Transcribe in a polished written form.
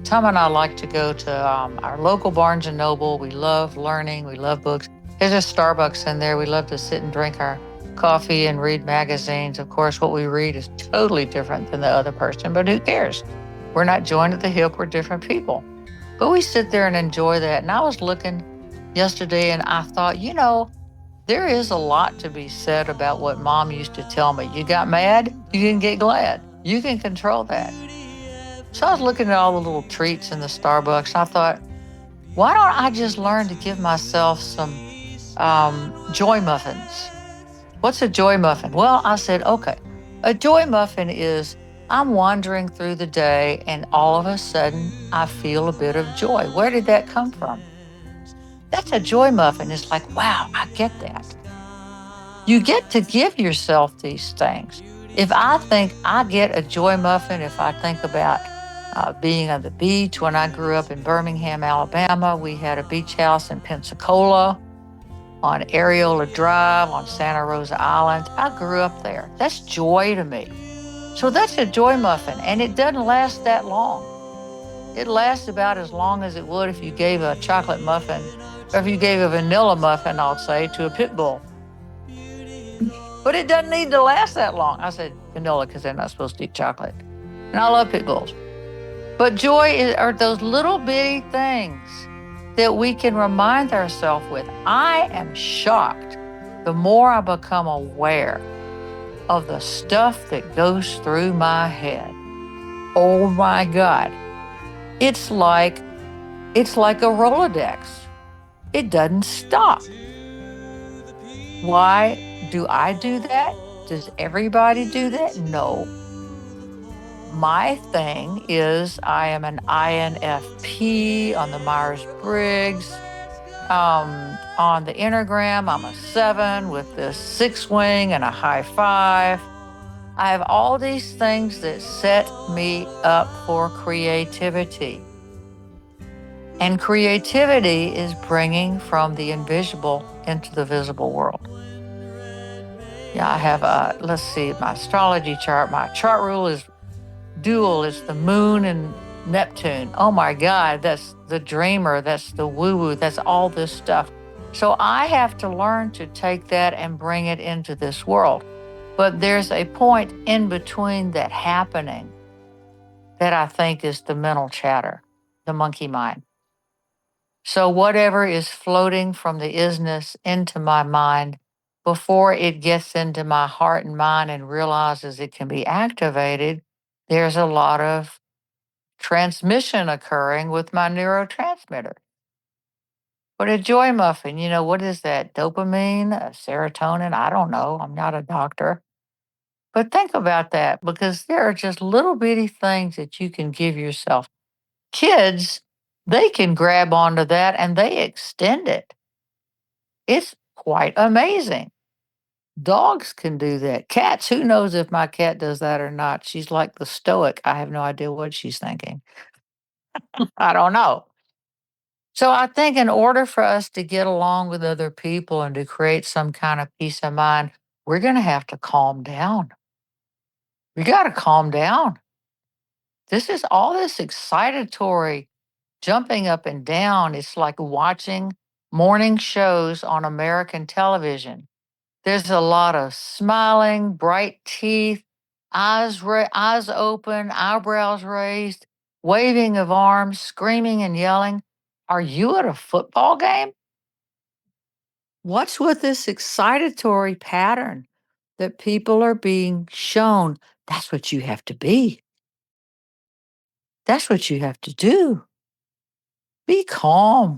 Tom and I like to go to our local Barnes and Noble. We love learning. We love books. There's a Starbucks in there. We love to sit and drink our coffee and read magazines. Of course, what we read is totally different than the other person, but who cares? We're not joined at the hip. We're different people. But we sit there and enjoy that. And I was looking yesterday and I thought, there is a lot to be said about what mom used to tell me. You got mad, you can get glad. You can control that. So I was looking at all the little treats in the Starbucks. And I thought, why don't I just learn to give myself some joy muffins? What's a joy muffin? Well, I said, okay, a joy muffin is I'm wandering through the day and all of a sudden I feel a bit of joy. Where did that come from? That's a joy muffin. It's like, wow, I get that. You get to give yourself these things. If I think I get a joy muffin, if I think about being on the beach, when I grew up in Birmingham, Alabama, we had a beach house in Pensacola on Areola Drive on Santa Rosa Island. I grew up there. That's joy to me. So that's a joy muffin, and it doesn't last that long. It lasts about as long as it would if you gave a chocolate muffin, or if you gave a vanilla muffin, I'll say, to a pit bull. But it doesn't need to last that long. I said vanilla because they're not supposed to eat chocolate. And I love pit bulls. But are those little bitty things that we can remind ourselves with. I am shocked the more I become aware of the stuff that goes through my head. Oh my God. It's like a Rolodex. It doesn't stop. Why do I do that? Does everybody do that? No. My thing is I am an INFP on the Myers-Briggs. On the Enneagram, I'm a 7 with this 6 wing and a high 5. I have all these things that set me up for creativity. And creativity is bringing from the invisible into the visible world. Yeah, I have let's see, my astrology chart. My chart rule is dual. It's the moon and Neptune. Oh my God, that's the dreamer. That's the woo-woo. That's all this stuff. So I have to learn to take that and bring it into this world. But there's a point in between that happening that I think is the mental chatter, the monkey mind. So whatever is floating from the isness into my mind before it gets into my heart and mind and realizes it can be activated, there's a lot of transmission occurring with my neurotransmitter. But a joy muffin, what is that? Dopamine, serotonin? I don't know. I'm not a doctor. But think about that because there are just little bitty things that you can give yourself. Kids, they can grab onto that and they extend it. It's quite amazing. Dogs can do that. Cats, who knows if my cat does that or not? She's like the stoic. I have no idea what she's thinking. I don't know. So I think in order for us to get along with other people and to create some kind of peace of mind, we're going to have to calm down. We got to calm down. This is all this excitatory jumping up and down. It's like watching morning shows on American television. There's a lot of smiling, bright teeth, eyes open, eyebrows raised, waving of arms, screaming and yelling. Are you at a football game? What's with this excitatory pattern that people are being shown? That's what you have to be. That's what you have to do. Be calm.